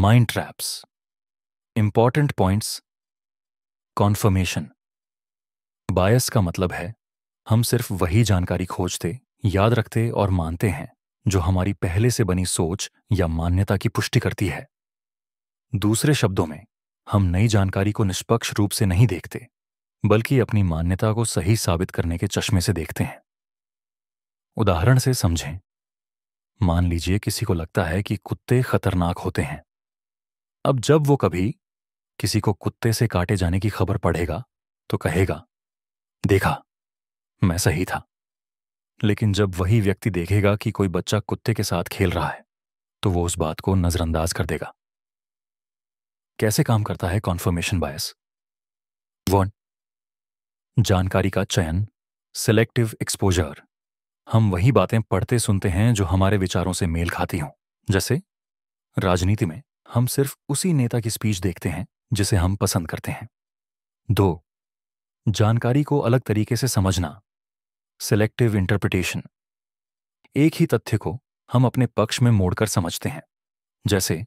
Mind traps. Important points. Confirmation. Bias का मतलब है हम सिर्फ वही जानकारी खोजते, याद रखते और मानते हैं जो हमारी पहले से बनी सोच या मान्यता की पुष्टि करती है। दूसरे शब्दों में, हम नई जानकारी को निष्पक्ष रूप से नहीं देखते, बल्कि अपनी मान्यता को सही साबित करने के चश्मे से देखते हैं। उदाहरण से समझें। मान लीजिए किसी को लगता है कि कुत्ते खतरनाक होते हैं। अब जब वो कभी किसी को कुत्ते से काटे जाने की खबर पढ़ेगा तो कहेगा, देखा, मैं सही था। लेकिन जब वही व्यक्ति देखेगा कि कोई बच्चा कुत्ते के साथ खेल रहा है तो वो उस बात को नजरअंदाज कर देगा। कैसे काम करता है कॉन्फर्मेशन बायस? 1. जानकारी का चयन, सिलेक्टिव एक्सपोजर। हम वही बातें पढ़ते सुनते हैं जो हमारे विचारों से मेल खाती हों। जैसे राजनीति में हम सिर्फ उसी नेता की स्पीच देखते हैं जिसे हम पसंद करते हैं। 2. जानकारी को अलग तरीके से समझना, सिलेक्टिव इंटरप्रिटेशन। एक ही तथ्य को हम अपने पक्ष में मोड़कर समझते हैं। जैसे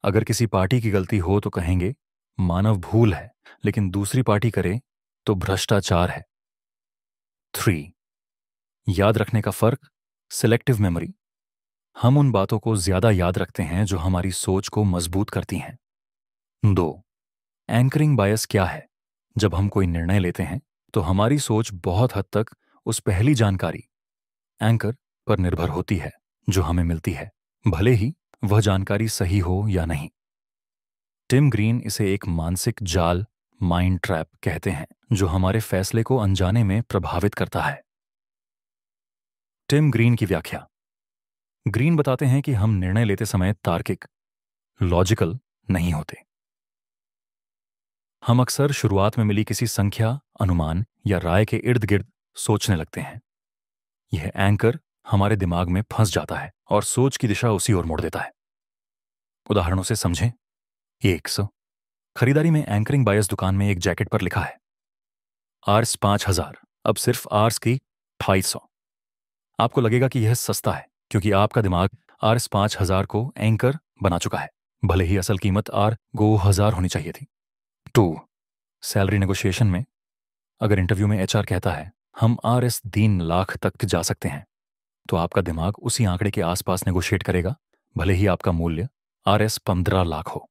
अगर किसी पार्टी की गलती हो तो कहेंगे मानव भूल है, लेकिन दूसरी पार्टी करे तो भ्रष्टाचार है। 3. याद रखने का फर्क, सिलेक्टिव मेमोरी। हम उन बातों को ज्यादा याद रखते हैं जो हमारी सोच को मजबूत करती हैं। 2. एंकरिंग बायस क्या है? जब हम कोई निर्णय लेते हैं तो हमारी सोच बहुत हद तक उस पहली जानकारी, एंकर, पर निर्भर होती है जो हमें मिलती है, भले ही वह जानकारी सही हो या नहीं। टिम ग्रीन इसे एक मानसिक जाल, माइंड ट्रैप कहते हैं, जो हमारे फैसले को अनजाने में प्रभावित करता है। टिम ग्रीन की व्याख्या। ग्रीन बताते हैं कि हम निर्णय लेते समय तार्किक, लॉजिकल नहीं होते। हम अक्सर शुरुआत में मिली किसी संख्या, अनुमान या राय के इर्द गिर्द सोचने लगते हैं। यह एंकर हमारे दिमाग में फंस जाता है और सोच की दिशा उसी ओर मोड़ देता है। उदाहरणों से समझें। 1. खरीदारी में एंकरिंग बायस। दुकान में एक जैकेट पर लिखा है आर्स 5000, अब सिर्फ आर्स की 250। आपको लगेगा कि यह सस्ता है क्योंकि आपका दिमाग आर्स 5000 को एंकर बना चुका है, भले ही असल कीमत आर गो 1000 होनी चाहिए थी। 2. सैलरी नेगोशिएशन में अगर इंटरव्यू में एचआर कहता है हम आरएस 3 लाख तक जा सकते हैं, तो आपका दिमाग उसी आंकड़े के आसपास नेगोशिएट करेगा, भले ही आपका मूल्य आरएस 15 लाख हो।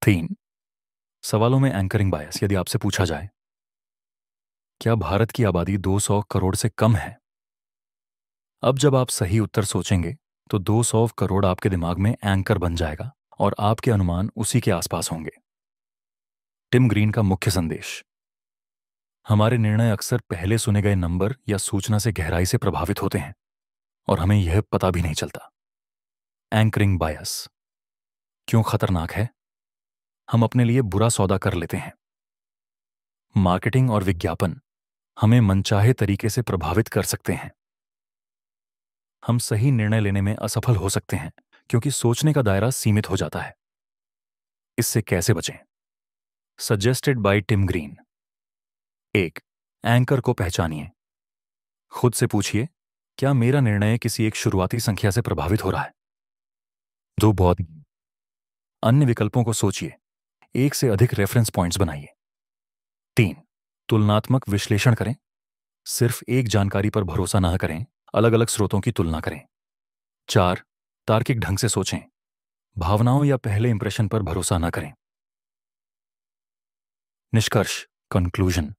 3. सवालों में एंकरिंग बायस। यदि आपसे पूछा जाए क्या भारत की आबादी 200 करोड़ से कम है, अब जब आप सही उत्तर सोचेंगे तो 200 करोड़ आपके दिमाग में एंकर बन जाएगा और आपके अनुमान उसी के आसपास होंगे। टिम ग्रीन का मुख्य संदेश। हमारे निर्णय अक्सर पहले सुने गए नंबर या सूचना से गहराई से प्रभावित होते हैं और हमें यह पता भी नहीं चलता। एंकरिंग बायस क्यों खतरनाक है? हम अपने लिए बुरा सौदा कर लेते हैं। मार्केटिंग और विज्ञापन हमें मनचाहे तरीके से प्रभावित कर सकते हैं। हम सही निर्णय लेने में असफल हो सकते हैं क्योंकि सोचने का दायरा सीमित हो जाता है। इससे कैसे बचें? Suggested by Tim Green. 1. Anchor को पहचानिए। खुद से पूछिए, क्या मेरा निर्णय किसी एक शुरुआती संख्या से प्रभावित हो रहा है? 2. बहुत अन्य विकल्पों को सोचिए, एक से अधिक रेफरेंस पॉइंट्स बनाइए। 3. तुलनात्मक विश्लेषण करें। सिर्फ एक जानकारी पर भरोसा न करें, अलग अलग स्रोतों की तुलना करें। 4. तार्किक ढंग से सोचें, भावनाओं या पहले इंप्रेशन पर भरोसा न करें। निष्कर्ष, कंक्लूजन।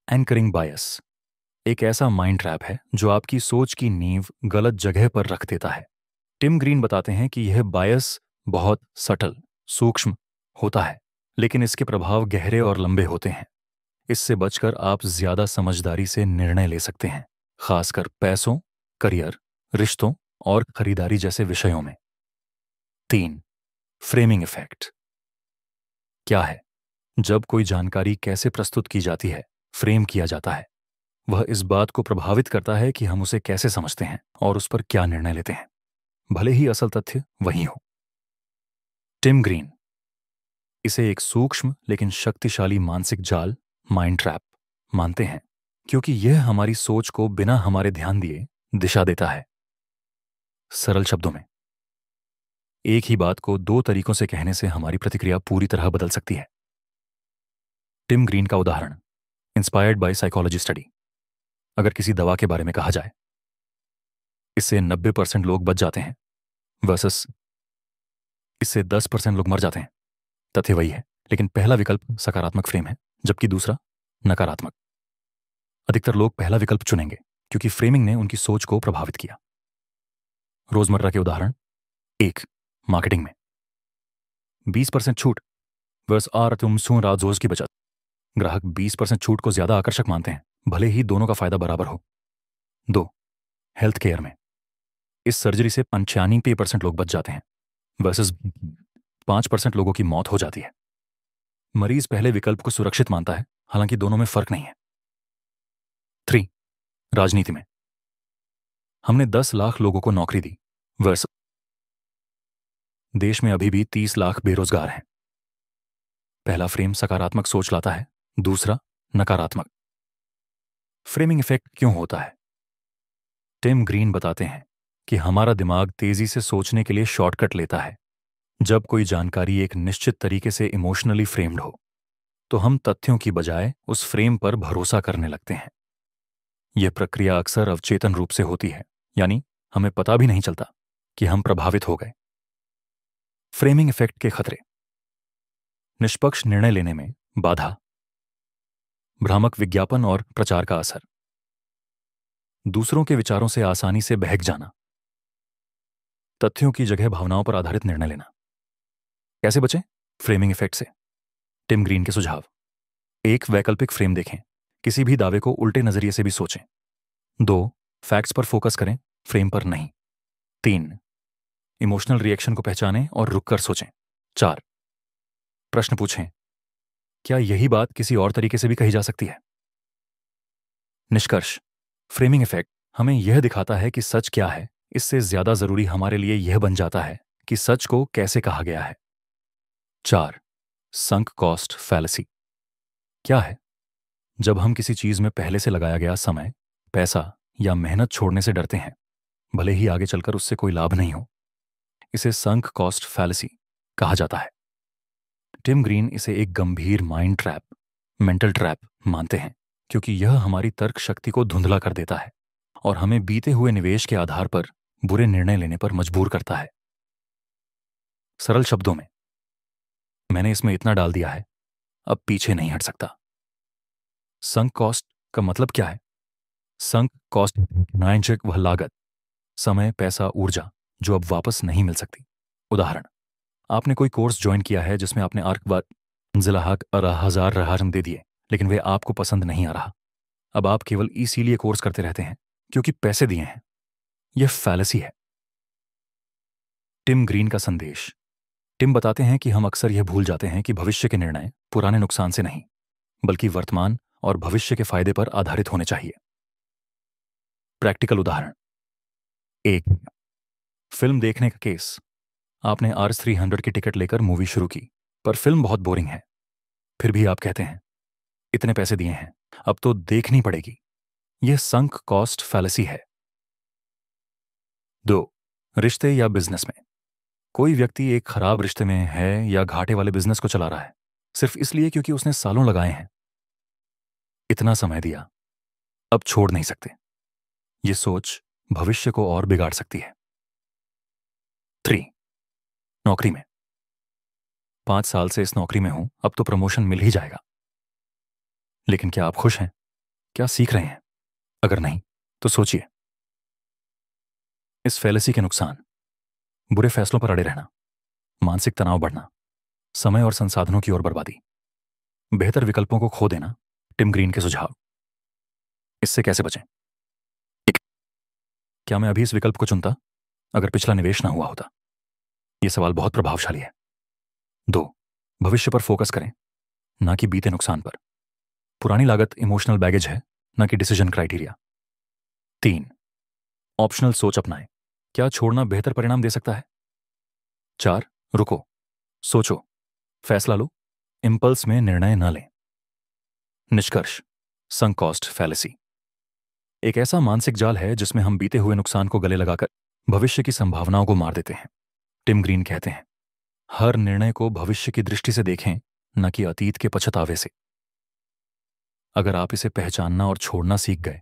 एंकरिंग बायस एक ऐसा माइंड ट्रैप है जो आपकी सोच की नींव गलत जगह पर रख देता है। टिम ग्रीन बताते हैं कि यह बायस बहुत सटल, सूक्ष्म होता है, लेकिन इसके प्रभाव गहरे और लंबे होते हैं। इससे बचकर आप ज्यादा समझदारी से निर्णय ले सकते हैं, खासकर पैसों, करियर, रिश्तों और खरीदारी जैसे विषयों में। 3. फ्रेमिंग इफेक्ट क्या है? जब कोई जानकारी कैसे प्रस्तुत की जाती है, फ्रेम किया जाता है, वह इस बात को प्रभावित करता है कि हम उसे कैसे समझते हैं और उस पर क्या निर्णय लेते हैं, भले ही असल तथ्य वही हो। टिम ग्रीन इसे एक सूक्ष्म लेकिन शक्तिशाली मानसिक जाल, माइंड ट्रैप मानते हैं, क्योंकि यह हमारी सोच को बिना हमारे ध्यान दिए दिशा देता है। सरल शब्दों में, एक ही बात को दो तरीकों से कहने से हमारी प्रतिक्रिया पूरी तरह बदल सकती है। टिम ग्रीन का उदाहरण, इंस्पायर्ड बाय साइकोलॉजी स्टडी। अगर किसी दवा के बारे में कहा जाए इससे 90% लोग बच जाते हैं वर्सेस इससे 10% लोग मर जाते हैं, तथ्य वही है, लेकिन पहला विकल्प सकारात्मक फ्रेम है जबकि दूसरा नकारात्मक। अधिकतर लोग पहला विकल्प चुनेंगे क्योंकि फ्रेमिंग ने उनकी सोच को प्रभावित किया। रोजमर्रा के उदाहरण, एक, मार्केटिंग में 20% छूट वर्स आर तुम सू राजोज की बचत। ग्राहक 20% छूट को ज्यादा आकर्षक मानते हैं भले ही दोनों का फायदा बराबर हो। 2, हेल्थ केयर में इस सर्जरी से 95% लोग बच जाते हैं वर्सेस 5% लोगों की मौत हो जाती है। मरीज पहले विकल्प को सुरक्षित मानता है, हालांकि दोनों में फर्क नहीं है। 3, राजनीति में हमने 10 लाख लोगों को नौकरी दी वर्स देश में अभी भी 30 लाख बेरोजगार हैं। पहला फ्रेम सकारात्मक सोच लाता है, दूसरा नकारात्मक। फ्रेमिंग इफेक्ट क्यों होता है? टिम ग्रीन बताते हैं कि हमारा दिमाग तेजी से सोचने के लिए शॉर्टकट लेता है। जब कोई जानकारी एक निश्चित तरीके से इमोशनली फ्रेम्ड हो तो हम तथ्यों की बजाय उस फ्रेम पर भरोसा करने लगते हैं। यह प्रक्रिया अक्सर अवचेतन रूप से होती है, यानी हमें पता भी नहीं चलता कि हम प्रभावित हो गए। फ्रेमिंग इफेक्ट के खतरे, निष्पक्ष निर्णय लेने में बाधा, भ्रामक विज्ञापन और प्रचार का असर, दूसरों के विचारों से आसानी से बहक जाना, तथ्यों की जगह भावनाओं पर आधारित निर्णय लेना। कैसे बचें फ्रेमिंग इफेक्ट से? टिम ग्रीन के सुझाव, एक, वैकल्पिक फ्रेम देखें, किसी भी दावे को उल्टे नजरिए से भी सोचें। 2, फैक्ट्स पर फोकस करें, फ्रेम पर नहीं। 3, इमोशनल रिएक्शन को पहचानें और रुककर सोचें। 4, प्रश्न पूछें, क्या यही बात किसी और तरीके से भी कही जा सकती है? निष्कर्ष, फ्रेमिंग इफेक्ट हमें यह दिखाता है कि सच क्या है, इससे ज्यादा जरूरी हमारे लिए यह बन जाता है कि सच को कैसे कहा गया है। 4, संक कॉस्ट फैलेसी क्या है? जब हम किसी चीज में पहले से लगाया गया समय, पैसा या मेहनत छोड़ने से डरते हैं, भले ही आगे चलकर उससे कोई लाभ नहीं हो। इसे संक कॉस्ट फैलेसी कहा जाता है। टिम ग्रीन इसे एक गंभीर माइंड ट्रैप, मेंटल ट्रैप मानते हैं क्योंकि यह हमारी तर्क शक्ति को धुंधला कर देता है और हमें बीते हुए निवेश के आधार पर बुरे निर्णय लेने पर मजबूर करता है। सरल शब्दों में, मैंने इसमें इतना डाल दिया है, अब पीछे नहीं हट सकता। संक कॉस्ट का मतलब क्या है? संक कॉस्ट नायंचक वह लागत, समय, पैसा, ऊर्जा जो अब वापस नहीं मिल सकती। उदाहरण, आपने कोई कोर्स ज्वाइन किया है जिसमें आपने जिलाहक 1000 रहाजम दे दिए, लेकिन वे आपको पसंद नहीं आ रहा। अब आप केवल इसीलिए कोर्स करते रहते हैं क्योंकि पैसे दिए हैं। यह फैलेसी है। टिम ग्रीन का संदेश, टिम बताते हैं कि हम अक्सर यह भूल जाते हैं कि भविष्य के निर्णय पुराने नुकसान से नहीं बल्कि वर्तमान और भविष्य के फायदे पर आधारित होने चाहिए। प्रैक्टिकल उदाहरण, 1, फिल्म देखने का केस। आपने RS300 की टिकट लेकर मूवी शुरू की, पर फिल्म बहुत बोरिंग है। फिर भी आप कहते हैं, इतने पैसे दिए हैं, अब तो देखनी पड़ेगी। यह संक कॉस्ट फैलेसी है। 2, रिश्ते या बिजनेस में। कोई व्यक्ति एक खराब रिश्ते में है या घाटे वाले बिजनेस को चला रहा है सिर्फ इसलिए क्योंकि उसने सालों लगाए हैं, इतना समय दिया, अब छोड़ नहीं सकते। यह सोच भविष्य को और बिगाड़ सकती है। 3, नौकरी में। 5 साल से इस नौकरी में हूं, अब तो प्रमोशन मिल ही जाएगा। लेकिन क्या आप खुश हैं? क्या सीख रहे हैं? अगर नहीं तो सोचिए। इस फैलेसी के नुकसान, बुरे फैसलों पर अड़े रहना, मानसिक तनाव बढ़ना, समय और संसाधनों की ओर बर्बादी, बेहतर विकल्पों को खो देना। टिम ग्रीन के सुझाव, इससे कैसे बचें? 1, क्या मैं अभी इस विकल्प को चुनता अगर पिछला निवेश ना हुआ होता? यह सवाल बहुत प्रभावशाली है। 2, भविष्य पर फोकस करें, ना कि बीते नुकसान पर। पुरानी लागत इमोशनल बैगेज है, ना कि डिसीजन क्राइटेरिया। 3, ऑप्शनल सोच अपनाएं, क्या छोड़ना बेहतर परिणाम दे सकता है? 4, रुको, सोचो, फैसला लो, इंपल्स में निर्णय न लें। निष्कर्ष, संक कॉस्ट फैलेसी एक ऐसा मानसिक जाल है जिसमें हम बीते हुए नुकसान को गले लगाकर भविष्य की संभावनाओं को मार देते हैं। टिम ग्रीन कहते हैं, हर निर्णय को भविष्य की दृष्टि से देखें, न कि अतीत के पछतावे से। अगर आप इसे पहचानना और छोड़ना सीख गए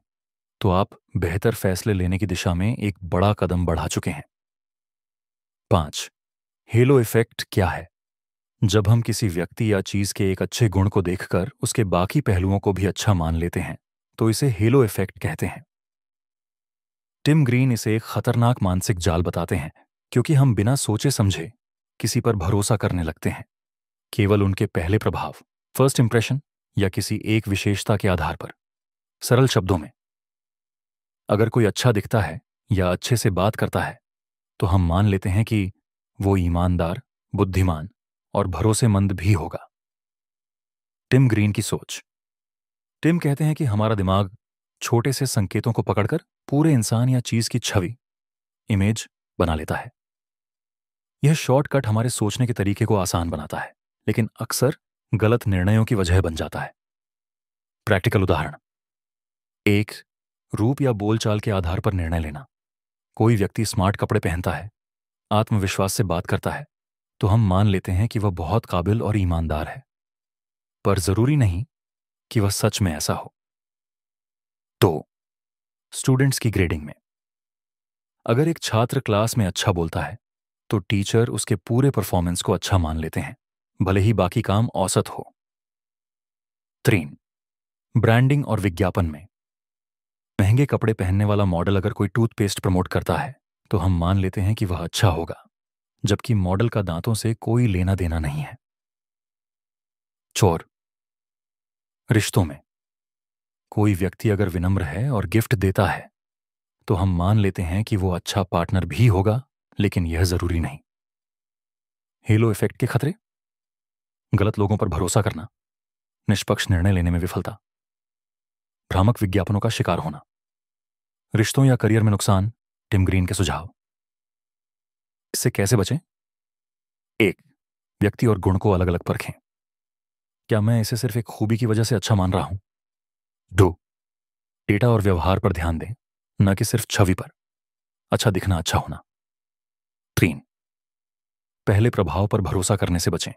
तो आप बेहतर फैसले लेने की दिशा में एक बड़ा कदम बढ़ा चुके हैं। 5. हेलो इफेक्ट क्या है? जब हम किसी व्यक्ति या चीज के एक अच्छे गुण को देखकर उसके बाकी पहलुओं को भी अच्छा मान लेते हैं तो इसे हेलो इफेक्ट कहते हैं। टिम ग्रीन इसे एक खतरनाक मानसिक जाल बताते हैं क्योंकि हम बिना सोचे समझे किसी पर भरोसा करने लगते हैं, केवल उनके पहले प्रभाव, फर्स्ट इंप्रेशन, या किसी एक विशेषता के आधार पर। सरल शब्दों में, अगर कोई अच्छा दिखता है या अच्छे से बात करता है तो हम मान लेते हैं कि वो ईमानदार, बुद्धिमान और भरोसेमंद भी होगा। टिम ग्रीन की सोच। टिम कहते हैं कि हमारा दिमाग छोटे से संकेतों को पकड़कर पूरे इंसान या चीज की छवि, इमेज बना लेता है। यह शॉर्टकट हमारे सोचने के तरीके को आसान बनाता है, लेकिन अक्सर गलत निर्णयों की वजह बन जाता है। प्रैक्टिकल उदाहरण: 1. रूप या बोलचाल के आधार पर निर्णय लेना। कोई व्यक्ति स्मार्ट कपड़े पहनता है, आत्मविश्वास से बात करता है, तो हम मान लेते हैं कि वह बहुत काबिल और ईमानदार है, पर जरूरी नहीं कि वह सच में ऐसा हो। 2. स्टूडेंट्स की ग्रेडिंग में। अगर एक छात्र क्लास में अच्छा बोलता है तो टीचर उसके पूरे परफॉर्मेंस को अच्छा मान लेते हैं, भले ही बाकी काम औसत हो। 3. ब्रांडिंग और विज्ञापन में। महंगे कपड़े पहनने वाला मॉडल अगर कोई टूथपेस्ट प्रमोट करता है तो हम मान लेते हैं कि वह अच्छा होगा, जबकि मॉडल का दांतों से कोई लेना देना नहीं है। 4. रिश्तों में। कोई व्यक्ति अगर विनम्र है और गिफ्ट देता है तो हम मान लेते हैं कि वो अच्छा पार्टनर भी होगा, लेकिन यह जरूरी नहीं। हेलो इफेक्ट के खतरे: गलत लोगों पर भरोसा करना, निष्पक्ष निर्णय लेने में विफलता, भ्रामक विज्ञापनों का शिकार होना, रिश्तों या करियर में नुकसान। टिम ग्रीन के सुझाव। इससे कैसे बचें? 1. व्यक्ति और गुण को अलग अलग परखें। क्या मैं इसे सिर्फ एक खूबी की वजह से अच्छा मान रहा हूं? 2. डेटा और व्यवहार पर ध्यान दें, न कि सिर्फ छवि पर। अच्छा दिखना, अच्छा होना। 3. पहले प्रभाव पर भरोसा करने से बचें।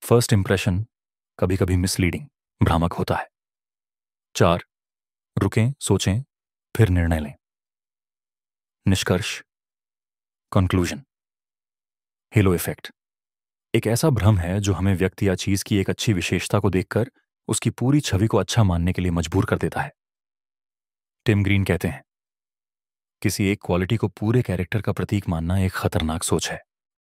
फर्स्ट इंप्रेशन कभी कभी मिसलीडिंग, भ्रामक होता है। 4. रुकें, सोचें, फिर निर्णय लें। निष्कर्ष, कंक्लूजन। हेलो इफेक्ट एक ऐसा भ्रम है जो हमें व्यक्ति या चीज की एक अच्छी विशेषता को देखकर उसकी पूरी छवि को अच्छा मानने के लिए मजबूर कर देता है। टिम ग्रीन कहते हैं, किसी एक क्वालिटी को पूरे कैरेक्टर का प्रतीक मानना एक खतरनाक सोच है।